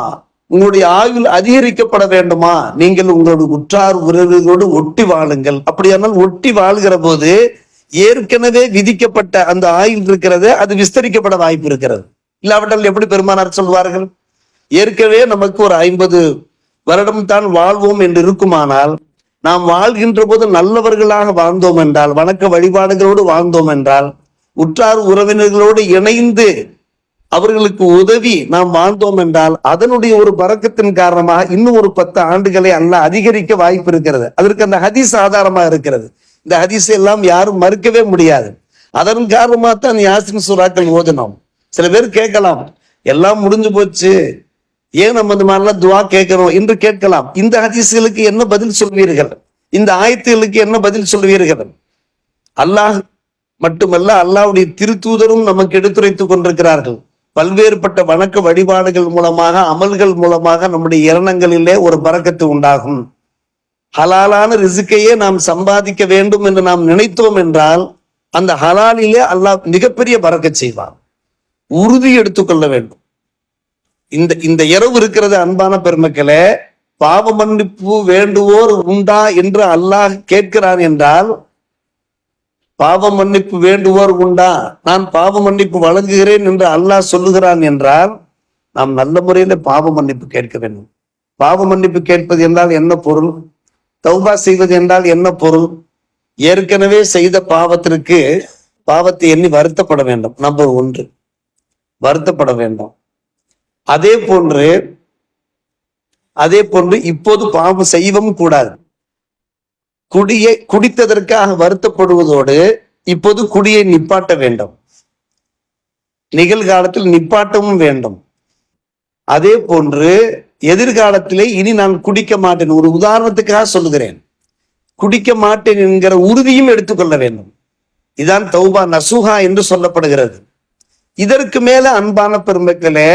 உங்களுடைய ஆயுள் அதிகரிக்கப்பட வேண்டுமா, நீங்கள் உங்களுடைய உற்றார் உறவுகளோடு ஒட்டி வாழுங்கள். அப்படியானால் ஒட்டி வாழ்கிற போது ஏற்கனவே விதிக்கப்பட்ட அந்த ஆயுள் இருக்கிறது, அது விஸ்தரிக்கப்பட வாய்ப்பு இருக்கிறது. இல்லாவிட்டால் எப்படி பெருமானார் சொல்வார்கள்? ஏற்கனவே நமக்கு ஒரு 50 வருடம் தான் வாழ்வோம் என்று இருக்குமானால், நாம் வாழ்கின்ற போது நல்லவர்களாக வாழ்ந்தோம் என்றால், வணக்க வழிபாடுகளோடு வாழ்ந்தோம் என்றால், உற்றார் உறவினர்களோடு இணைந்து அவர்களுக்கு உதவி நாம் வாழ்ந்தோம் என்றால், அதனுடைய ஒரு பரக்கத்தின் காரணமாக இன்னும் ஒரு 10 ஆண்டுகளை அல்லாஹ் அதிகரிக்க வாய்ப்பு இருக்கிறது. அதற்கு அந்த ஹதீஸ் ஆதாரமா இருக்கிறது. இந்த ஹதீஸை எல்லாம் யாரும் மறுக்கவே முடியாது. அதன் காரணமாக தான் யாசின் சூறாக்கள் ஓதினோம். சில பேர் கேட்கலாம், எல்லாம் முடிஞ்சு போச்சு, ஏன் நம்ம இந்த மாதிரிலாம் துவா கேட்கிறோம் என்று கேட்கலாம். இந்த ஹதீஸ்களுக்கு என்ன பதில் சொல்வீர்கள்? இந்த ஆயத்துகளுக்கு என்ன பதில் சொல்வீர்கள்? அல்லாஹ் மட்டுமல்ல, அல்லாஹ்வுடைய திருத்தூதரும் நமக்கு எடுத்துரைத்துக் கொண்டிருக்கிறார்கள். பல்வேறுபட்ட வணக்க வழிபாடுகள் மூலமாக, அமல்கள் மூலமாக நம்முடைய இரணங்களிலே ஒரு பரக்கத்து உண்டாகும். ஹலாலான ரிசுக்கையே நாம் சம்பாதிக்க வேண்டும் என்று நாம் நினைத்தோம் என்றால், அந்த ஹலாலிலே அல்லாஹ் மிகப்பெரிய பரக்கத் செய்வான். உறுதி எடுத்துக்கொள்ள வேண்டும். இந்த இரவு இருக்கிறது அன்பான பெருமக்களே, பாவ மன்னிப்பு வேண்டுவோர் உண்டா என்று அல்லாஹ் கேட்கிறான் என்றால், பாவ மன்னிப்பு வேண்டுவோர் உண்டா, நான் பாவ மன்னிப்பு வழங்குகிறேன் என்று அல்லாஹ் சொல்லுகிறான் என்றால், நாம் நல்ல முறையில பாவ மன்னிப்பு கேட்க வேண்டும். பாவ மன்னிப்பு கேட்பது என்றால் என்ன பொருள்? தௌபா செய்வது என்றால் என்ன பொருள்? ஏற்கனவே செய்த பாவத்தை எண்ணி வருத்தப்பட வேண்டும். நம்பர் 1, வருத்தப்பட வேண்டும். அதே போன்று இப்போது பாவம் செய்யவும் கூடாது. குடித்ததற்காக வருத்தப்படுவதோடு இப்போது குடியை நிப்பாட்ட வேண்டும். நிகழ்காலத்தில் நிப்பாட்டவும் வேண்டும். அதே போன்று எதிர்காலத்திலே இனி நான் குடிக்க மாட்டேன், ஒரு உதாரணத்துக்காக சொல்லுகிறேன், குடிக்க மாட்டேன் என்கிற உறுதியும் எடுத்துக்கொள்ள வேண்டும். இதான் தௌபா நசுஹா என்று சொல்லப்படுகிறது. இதற்கு மேல அன்பான பெருமக்களே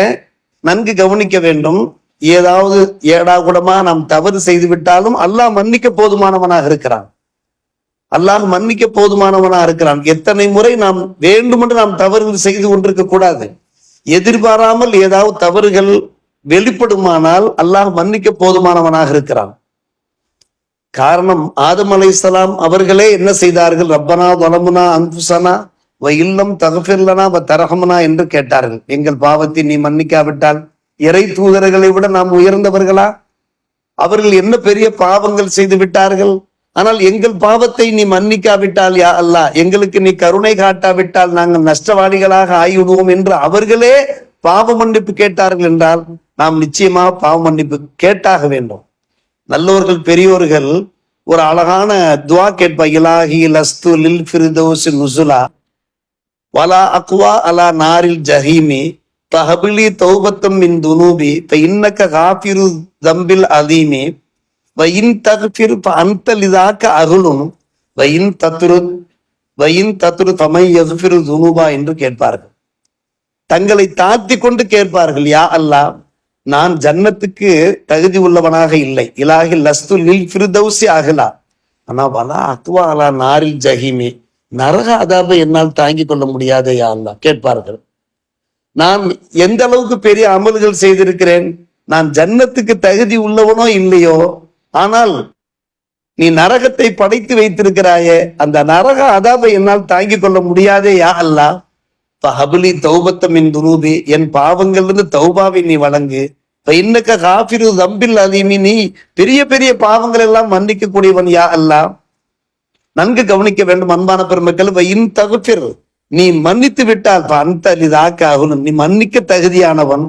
நன்கு கவனிக்க வேண்டும். ஏதாவது ஏடாகுடமா நாம் தவறு செய்து விட்டாலும் அல்லாஹ் மன்னிக்க போதுமானவனாக இருக்கிறான். அல்லாஹ் மன்னிக்க போதுமானவனாக இருக்கிறான். எத்தனை முறை நாம் வேண்டுமென்று நாம் தவறுகள் செய்து கொண்டிருக்க கூடாது. எதிர்பாராமல் ஏதாவது தவறுகள் வெளிப்படுமானால் அல்லாஹ் மன்னிக்க போதுமானவனாக இருக்கிறான். காரணம், ஆதம் அலைஹிஸ்ஸலாம் அவர்களே என்ன செய்தார்கள்? ரப்பனா வலமுனா அன்ஃபுஸனா வ இல்லம் தக்ஃபிர்லனா வ தர்ஹம்னா என்று கேட்டார்கள். எங்கள் பாவத்தை நீ மன்னிக்காவிட்டால் இறை தூதர்களை விட நாம் உயர்ந்தவர்களா? அவர்கள் என்ன பெரிய பாவங்கள் செய்து விட்டார்கள். ஆனால் எங்கள் பாவத்தை நீ மன்னிக்காவிட்டால் யா அல்லாஹ், எங்களுக்கு நீ கருணை காட்டாவிட்டால் நாங்கள் நஷ்டவாளிகளாக ஆகிவிடுவோம் என்று அவர்களே பாவ மன்னிப்பு கேட்டார்கள் என்றால் நாம் நிச்சயமாக பாவ மன்னிப்பு கேட்டாக வேண்டும். நல்லோர்கள் பெரியோர்கள் ஒரு அழகான துவா கேட்பா, இலாஹி லஸ்து லில் ஃபிர்தௌஸ் நுசுலா வலா அக்வா அலா நாரில் ஜஹீமி தஹபிலி தௌபத்தம் மின் துனூபி இன்னக்க காஃபிரு தம்பில் அதீமி வயின் தக்ஃபிர் அன்த லிதாக்க அருளும் வயின் தத்ரு தமை யக்ஃபிரு துனூபா என்று கேட்பார்கள். தங்களை தாழ்த்தி கொண்டு கேட்பார்கள், யா அல்லாஹ், நான் ஜன்னத்துக்கு தகுதி உள்ளவனாக இல்லை. இலாஹி லஸ்து லில் ஃபிர்தௌஸி அஹ்லா ஆனா வலா அக்வா அலா நாரில் ஜஹீமி, நரக அதாபை என்னால் தாங்கிக் கொள்ள முடியாத யா அல்லாஹ் கேட்பார்கள். நான் எந்த அளவுக்கு பெரிய அமல்கள் செய்திருக்கிறேன், நான் ஜன்னத்துக்கு தகுதி உள்ளவனோ இல்லையோ, ஆனால் நீ நரகத்தை படைத்து வைத்திருக்கிறாயே, அந்த நரக அதாபை என்னால் தாங்கிக் கொள்ள முடியாதே யா அல்லாஹ், ஃபஹப்லி தௌபத்த மின் துனூபி, என் பாவங்களிலிருந்து தௌபாவை நீ வழங்கு. இன்னக்க காஃபிரு தம்பில் அதீமி, நீ பெரிய பெரிய பாவங்கள் எல்லாம் மன்னிக்க கூடியவன் யா அல்லாஹ். நன்கு கவனிக்க வேண்டும் அன்பான பெருமக்கள். இன் தகுஃபிர், நீ மன்னித்து விட்டால் அந்த லிதாக்க, நீ மன்னிக்க தகுதியானவன்.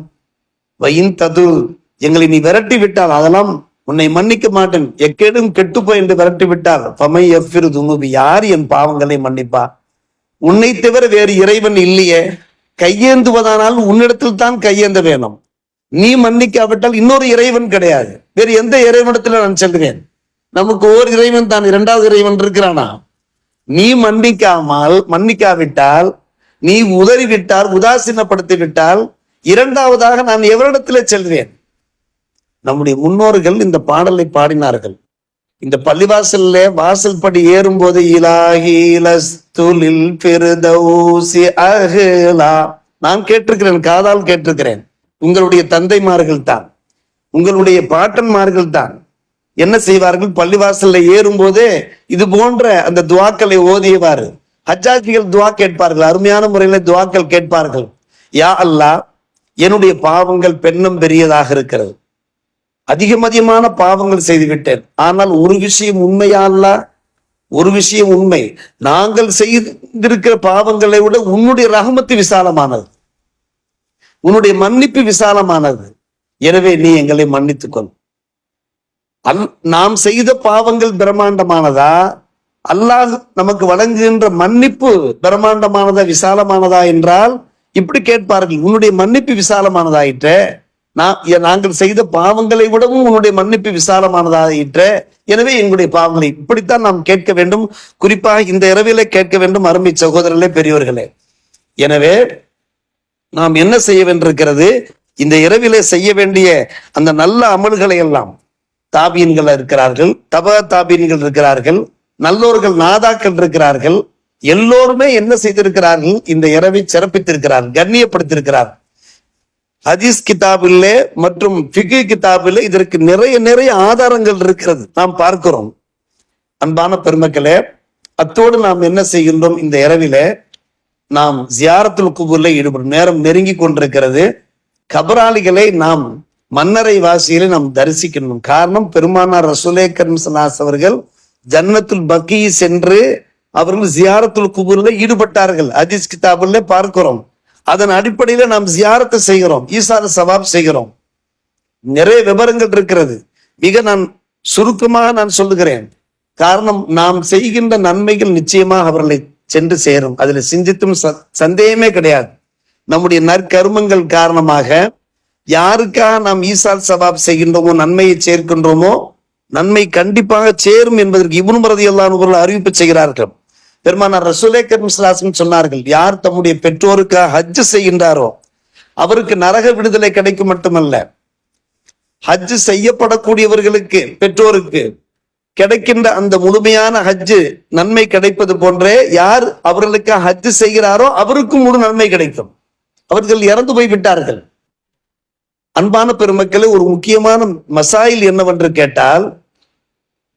வயின் தது, எங்களை நீ விரட்டி விட்டால் அதெல்லாம் உன்னை மன்னிக்க மாட்டேன், எக்கேடும் கெட்டுப்போய் என்று விரட்டி விட்டால் ஃபமை யஃபிரு துனூபி, யார் என் பாவங்களை மன்னிப்பா? உன்னை தவிர வேறு இறைவன் இல்லையே. கையேந்துவதானால் உன்னிடத்தில் தான் கையேந்த வேணும். நீ மன்னிக்காவிட்டால் இன்னொரு இறைவன் கிடையாது. வேறு எந்த இறைவனிடத்துல நான் செல்கிறேன்? நமக்கு ஓர் இறைவன் தான், இரண்டாவது இறைவன் இருக்கிறானா? நீ மன்னிக்காவிட்டால், நீ உதறிவிட்டால், உதாசீனப்படுத்தி விட்டால் இரண்டாவதாக நான் எவரிடத்துல செல்வேன்? நம்முடைய முன்னோர்கள் இந்த பாடலை பாடினார்கள். இந்த பள்ளிவாசல்ல வாசல் படி ஏறும் போது இலாஹி லஸ்து லில் ஃபிர்தௌஸி அஹ்லா, நான் கேட்டிருக்கிறேன், காதால் கேட்டிருக்கிறேன். உங்களுடைய தந்தைமார்கள் தான், உங்களுடைய பாட்டன்மார்கள் தான் என்ன செய்வார்கள்? பள்ளிவாசல்ல ஏறும் போதே இது போன்ற அந்த துவாக்களை ஓதியவாறு ஹஜ்ஜாஜிகள் துவா கேட்பார்கள். அருமையான முறையில துவாக்கள் கேட்பார்கள். யா அல்லாஹ், என்னுடைய பாவங்கள் பெண்ணும் பெரியதாக இருக்கிறது, அதிகமான பாவங்கள் செய்து விட்டேன். ஆனால் ஒரு விஷயம் உண்மையா அல்லாஹ், ஒரு விஷயம் உண்மை, நாங்கள் செய்திருக்கிற பாவங்களை விட உன்னுடைய ரஹமத்து விசாலமானது, உன்னுடைய மன்னிப்பு விசாலமானது. எனவே நீ எங்களை மன்னித்துக்கொள். நாம் செய்த பாவங்கள் பிரம்மாண்டமானதா, அல்லாஹ் நமக்கு வழங்குகின்ற மன்னிப்பு பிரம்மாண்டமானதா விசாலமானதா என்றால் இப்படி கேட்பார்கள். உன்னுடைய மன்னிப்பு விசாலமானதாயிற்ற, நாங்கள் செய்த பாவங்களை விடவும் உன்னுடைய மன்னிப்பு விசாலமானதாயிற்ற, எனவே எங்களுடைய பாவங்களை இப்படித்தான் நாம் கேட்க வேண்டும். குறிப்பாக இந்த இரவிலே கேட்க வேண்டும் அருமை சகோதரர்களே, பெரியோர்களே. எனவே நாம் என்ன செய்ய வேண்டியிருக்கிறது? இந்த இரவிலே செய்ய வேண்டிய அந்த நல்ல அமல்களை எல்லாம், தாபீன்கள் இருக்கிறார்கள், தாபீன்கள் இருக்கிறார்கள், நல்லோர்கள் நாதாக்கள் இருக்கிறார்கள், எல்லோருமே என்ன செய்திருக்கிறார்கள்? இந்த இரவை சிறப்பித்திருக்கிறார்கள், கண்ணியப்படுத்தியிருக்கிறார்கள். ஹதீஸ் கிதாபிலே மற்றும் ஃபிக்ஹ் கிதாபிலே இதற்கு நிறைய ஆதாரங்கள் இருக்கிறது, நாம் பார்க்கிறோம். அன்பான பெருமக்களே, அத்தோடு நாம் என்ன செய்கின்றோம்? இந்த இரவிலே நாம் ஜியாரத்துல் குபூர்ல ஈடுபடும் நேரம் நெருங்கி கொண்டிருக்கிறது. கபராளிகளை நாம் மன்னரை வாசிகளை நாம் தரிசிக்கணும். காரணம், பெருமானார் ரசூலே கரீம் ஸல்லல்லாஹு அலைஹி அவர்கள் ஜன்னத்துல் பக்கீ சென்று அவர்கள் ஜியாரத்துல் குபூர்ல ஈடுபட்டார்கள். ஹதீஸ் கிதாபுல பார்க்கிறோம். அதன் அடிப்படையில நாம் ஜியாரத்தை செய்கிறோம், ஈசார சவாப் செய்கிறோம். நிறைய விவரங்கள் இருக்கிறது. நான் சுருக்கமாக நான் சொல்லுகிறேன். காரணம், நாம் செய்கின்ற நன்மைகள் நிச்சயமாக அவர்களை சென்று சேரும், அதுல சிந்தித்தும் சந்தேகமே கிடையாது. நம்முடைய நற்கருமங்கள் காரணமாக யாருக்காக நாம் ஈசால் சவாப் செய்கின்றோமோ, நன்மையை சேர்க்கின்றோமோ, நன்மை கண்டிப்பாக சேரும் என்பதற்கு இப்னு ரலியல்லாஹு அன்ஹு அறிவிப்பு செய்கிறார்கள். பெருமானார் ரசூலே கரீம் ஸல்லல்லாஹு அலைஹி வஸல்லம் சொன்னார்கள், யார் தம்முடைய பெற்றோருக்காக ஹஜ் செய்கின்றாரோ அவருக்கு நரக விடுதலை கிடைக்கும் மட்டுமல்ல, ஹஜ்ஜு செய்யப்படக்கூடியவர்களுக்கு பெற்றோருக்கு கிடைக்கின்ற அந்த முழுமையான ஹஜ்ஜு நன்மை கிடைப்பது போன்றே யார் அவர்களுக்கு ஹஜ்ஜு செய்கிறாரோ அவருக்கும் முழு நன்மை கிடைக்கும். அவர்கள் இறந்து போய் விட்டார்கள். அன்பான பெருமக்களே, ஒரு முக்கியமான மசாயில் என்னவென்று கேட்டால்,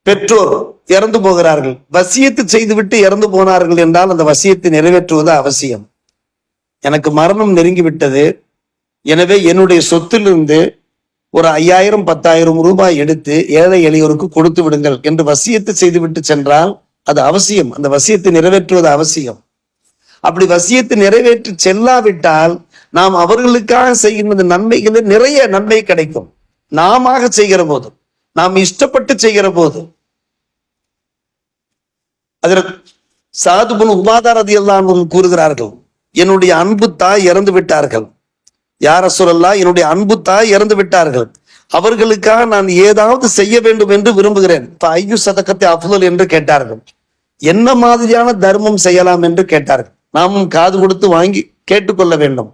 பெற்றோர் இறந்து போகிறார்கள், வசியத்து செய்துவிட்டு இறந்து போனார்கள் என்றால் அந்த வசியத்தை நிறைவேற்றுவது அவசியம். எனக்கு மரணம் நெருங்கிவிட்டது, எனவே என்னுடைய சொத்திலிருந்து ஒரு 5000 10,000 ரூபாய் எடுத்து ஏழை எளியோருக்கு கொடுத்து விடுங்கள் என்று வசியத்து செய்துவிட்டு சென்றால் அது அவசியம். அந்த வசியத்தை நிறைவேற்றுவது அவசியம். அப்படி வசியத்தை நிறைவேற்றி செல்லாவிட்டால் நாம் அவர்களுக்காக செய்கின்ற நன்மைகளில் நிறைய நன்மை கிடைக்கும். நாம செய்கிற போது, நாம் இஷ்டப்பட்டு செய்கிற போது. அதில் சாது பின் உபாதா ரலியல்லாஹு அன்ஹு கூறுகிறார்கள், என்னுடைய அன்பு தாய் இறந்து விட்டார்கள். யார் ரசூலல்லாஹ், என்னுடைய அன்பு தாய் இறந்து விட்டார்கள், அவர்களுக்காக நான் ஏதாவது செய்ய வேண்டும் என்று விரும்புகிறேன். ஐயு சதக்கத்தை அஃதல் என்று கேட்டார்கள். என்ன மாதிரியான தர்மம் செய்யலாம் என்று கேட்டார்கள். நாமும் காது கொடுத்து வாங்கி கேட்டுக்கொள்ள வேண்டும்.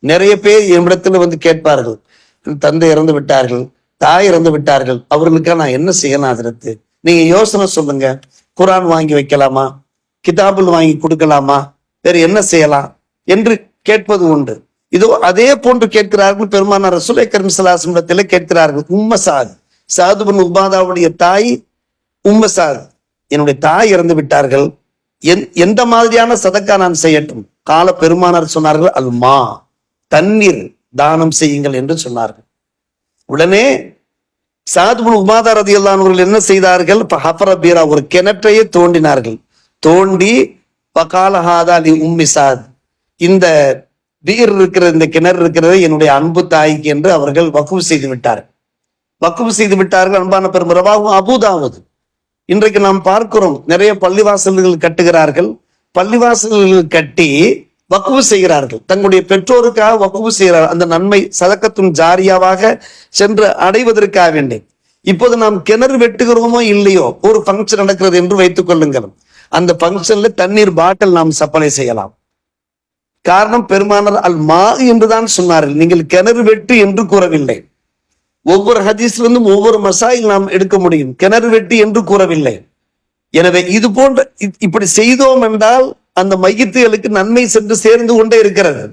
நிறைய பேர் என்னிடத்துல வந்து கேட்பார்கள், தந்தை இறந்து விட்டார்கள், தாய் இறந்து விட்டார்கள், அவர்களுக்காக நான் என்ன செய்யலாம் ஹஜ்ரத், நீங்க யோசனை சொல்லுங்க. குர்ஆன் வாங்கி வைக்கலாமா, கிதாபுல் வாங்கி கொடுக்கலாமா, வேறு என்ன செய்யலாம் என்று கேட்பது உண்டு. இதோ அதே போன்று கேட்கிறார்கள். பெருமானார் ரசூலுல்லாஹி ஸல்லல்லாஹு அலைஹி வஸல்லம் கேட்கிறார்கள். சாது பின் உபாதாவுடைய தாய் சாத், என்னுடைய தாய் இறந்து விட்டார்கள், எந்த மாதிரியான சதக்கா நான் செய்யட்டும்? கால பெருமானார் சொன்னார்கள், அல்மா, தண்ணீர் தானம் செய்யுங்கள் என்று சொன்னார்கள். உடனே சாது பின் உபாதா ரலியல்லாஹு அன்ஹு என்ன செய்தார்கள்? ஒரு கிணற்றையே தோண்டினார்கள். தோண்டி பகால ஹாதா லி உம்மி சாத், இந்த பீர் இருக்கிறது, இந்த கிணறு இருக்கிறது என்னுடைய அன்பு தாய்க்கு என்று அவர்கள் வக்ஃப் செய்து விட்டார்கள். வக்ஃப் செய்து விட்டார்கள். அன்பான பெருமரவாகும் அபூதாவுது. இன்றைக்கு நாம் பார்க்கிறோம், நிறைய பள்ளிவாசல்கள் கட்டுகிறார்கள். பள்ளிவாசல்கள் கட்டி வக்ஃப் செய்கிறார்கள், தங்களுடைய பெற்றோருக்காக வக்ஃப் செய்கிறார்கள். அந்த நன்மை சதக்கத்துன் ஜாரியாவாக சென்று அடைவதற்காக வேண்டி. இப்போது நாம் கிணறு வெட்டுகிறோமோ இல்லையோ, ஒரு பங்கன் நடக்கிறது என்று வைத்துக் கொள்ளுங்கள். அந்த பங்கன்ல தண்ணீர் பாட்டில் நாம் சப்ளை செய்யலாம். காரணம், பெருமானார் அல் மா என்றுதான் சொன்னார்கள், நீங்கள் கிணறு வெட்டு என்று கூறவில்லை. ஒவ்வொரு ஹதீஸ்லிருந்தும் ஒவ்வொரு மசாயில் நாம் எடுக்க முடியும், கிணறு வெட்டி என்று கூறவில்லை. எனவே இது போன்ற இப்படி செய்தோம் என்றால் அந்த மையத்துகளுக்கு நன்மை சென்று சேர்ந்து கொண்டே இருக்கிறது.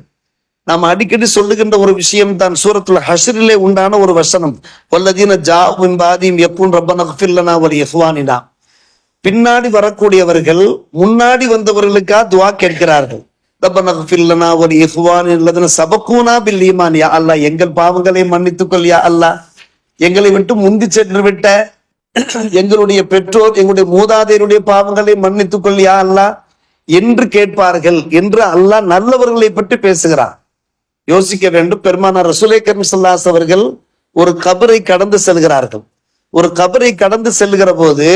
நாம் அடிக்கடி சொல்லுகின்ற ஒரு விஷயம் தான் சூரத்துல் ஹஷ்ரிலே உண்டான ஒரு வசனம், வல்லதீன ஜாஉ மின் பாதிஹிம் யக்கூன் ரப்பனா இக்ஃபிர் லனா வ லிஇஹ்வானினா. பின்னாடி வரக்கூடியவர்கள் முன்னாடி வந்தவர்களுக்காக துஆ கேட்கிறார்கள். ரப்பனா இக்ஃபிர் லனா வ லிஇஹ்வானினா அல்லதீன சபகூனா பில் ஈமான். யா அல்லாஹ், எங்கள் பாவங்களை மன்னித்துக்கொள் யா அல்லாஹ், எங்களை விட்டு முந்தி சென்று விட்ட எங்களுடைய பெற்றோர், எங்களுடைய மூதாதையருடைய பாவங்களை மன்னித்துக்கொள் யா அல்லாஹ் என்று கேட்பார்கள் என்று அல்லாஹ் நல்லவர்களை பற்றி பேசுகிறார். யோசிக்க வேண்டும். பெருமானார் ரசூலுல்லாஹி ஸல்லல்லாஹு அலைஹி அவர்கள் ஒரு கபரை கடந்து செல்கிறார்கள். ஒரு கபரை கடந்து செல்கிற போது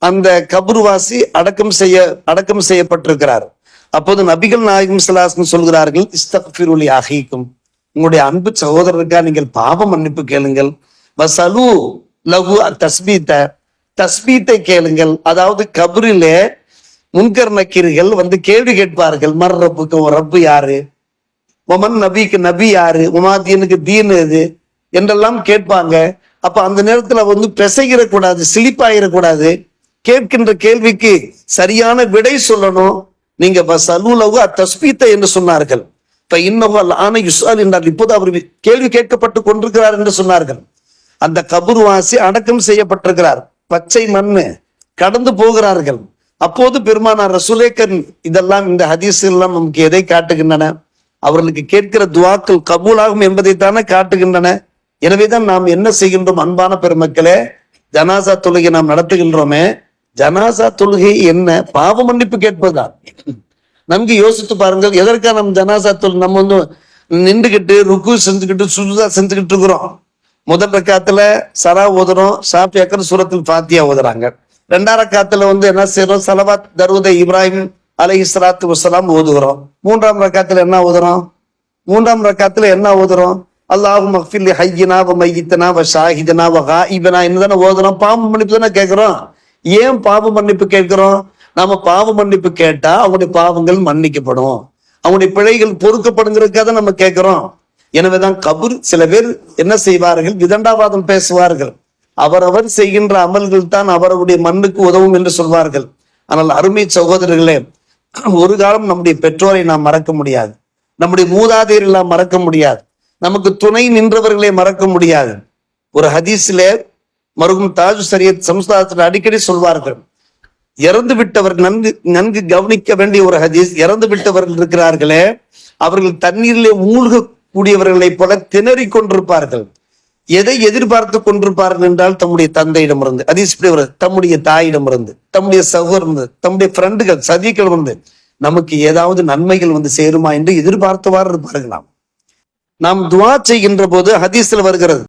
அந்த கபர்வாசி அடக்கம் செய்யப்பட்டிருக்கிறார். அப்போது நபிகள் நாயகம் ஸல்லல்லாஹு அலைஹி சொல்கிறார்கள், இஸ்தக்ஃபிரு லி அஹீக்கும், உங்களுடைய அன்பு சகோதரருக்காக நீங்கள் பாவ மன்னிப்பு கேளுங்கள். வஸலு லஹு தஸ்பீத்தை கேளுங்கள். அதாவது கபரிலே முன்கர் நக்கீர்கள் வந்து கேள்வி கேட்பார்கள், மர் ரப்புக்கு, ரப்பு யாரு, ஒமன் நபிக்கு நபி யாரு, உமாதீனுக்கு தீன் எது என்றெல்லாம் கேட்பாங்க. அப்ப அந்த நேரத்துல வந்து பிசைகிடக்கூடாது, சிலிப்பாயிடக்கூடாது. கேட்கின்ற கேள்விக்கு சரியான விடை சொல்லணும். நீங்க பசலூலவு தஸ்பீத்தை என்று சொன்னார்கள். இப்ப இன்னும் ஆன யுஸ்அல் என்றால் இப்போது அவர் கேள்வி கேட்கப்பட்டு கொண்டிருக்கிறார் என்று சொன்னார்கள். அந்த கபர்வாசி அடக்கம் செய்யப்பட்டிருக்கிறார். பச்சை மண்ணு கடந்து போகிறார்கள். அப்போது பெருமானார் ரசூலேக்கன் இதெல்லாம் இந்த ஹதீஸ்கள் எல்லாம் நமக்கு எதை காட்டுகின்றன? அவர்களுக்கு கேட்கிற துவாக்கள் கபூலாகும் என்பதைத்தானே காட்டுகின்றன. எனவேதான் நாம் என்ன செய்கின்றோம்? அன்பான பெருமக்களே, ஜனாசா தொழுகை நாம் நடத்துகின்றோமே, ஜனாசா தொழுகை என்ன? பாவ மன்னிப்பு கேட்பதுதான். நன்கு யோசித்து பாருங்கள். எதற்காக நம்ம ஜனாசா தொழுகை நம்ம வந்து நின்றுகிட்டு ருக்கு செஞ்சுக்கிட்டு சுஜூதா செஞ்சுக்கிட்டு இருக்கிறோம்? முதல் ரக்காத்துல சரா ஓதுறோம், ஷாஃபி அக்கர் சூரத்துல் ஃபாத்தியா ஓதுறாங்க. 2ஆம் ரக்காத்துல வந்து என்ன செய்யறோம்? ஸலவாத் தரூத் இப்ராஹிம் அலைஹிஸ்ஸலாத்து வஸ்ஸலாம் ஓதுகிறோம். 3ஆம் ரக்காத்துல என்ன ஓதுறோம்? 3ஆம் ரக்காத்துல என்ன ஓதுறோம்? அல்லாஹும்ம இக்ஃபிர் லி ஹய்யினா வ மையித்தினா வ ஷாஹிதினா வ காயிபினா என்னதானே ஓதுறோம். பாவ மன்னிப்பு தானே கேட்கிறோம். ஏன் பாவ மன்னிப்பு கேட்கிறோம்? நாம பாவ மன்னிப்பு கேட்டா அவங்களுடைய பாவங்கள் மன்னிக்கப்படும், அவங்களுடைய பிழைகள் பொறுக்கப்படுங்கிறதுக்காக நம்ம கேட்கிறோம். எனவேதான் கபூர் சில பேர் என்ன செய்வார்கள், விதண்டாவாதம் பேசுவார்கள். அவரவர் செய்கின்ற அமல்கள் தான் அவரவருடைய மண்ணுக்கு உதவும் என்று சொல்வார்கள். ஆனால் அருமை சகோதரர்களே, ஒரு காலம் நம்முடைய பெற்றோரை நாம் மறக்க முடியாது, நம்முடைய மூதாதையரை நாம் மறக்க முடியாது, நமக்கு துணை நின்றவர்களை மறக்க முடியாது. ஒரு ஹதீஸிலே மருகும் தாஜு சரியத் சம்ஸ்தானத்தில் அடிக்கடி சொல்வார்கள், இறந்து விட்டவர்கள் நன்கு கவனிக்க வேண்டிய ஒரு ஹதீஸ், இறந்து விட்டவர்கள் இருக்கிறார்களே அவர்கள் தண்ணீரிலே மூழ்கக்கூடியவர்களை போல திணறிக் கொண்டிருப்பார்கள். எதை எதிர்பார்த்து கொண்டிருப்பார்கள் என்றால் தம்முடைய தந்தையிடமிருந்து, ஹதீஸ் தம்முடைய தாயிடமிருந்து, தம்முடைய சகோதரர், தம்முடைய ஃப்ரெண்டுகள் சதிகள் நமக்கு ஏதாவது நன்மைகள் சேருமா என்று எதிர்பார்த்தவாறு இருப்பார்களாம். நாம் துவா செய்கின்ற போது ஹதீஸ்ல வருகிறது,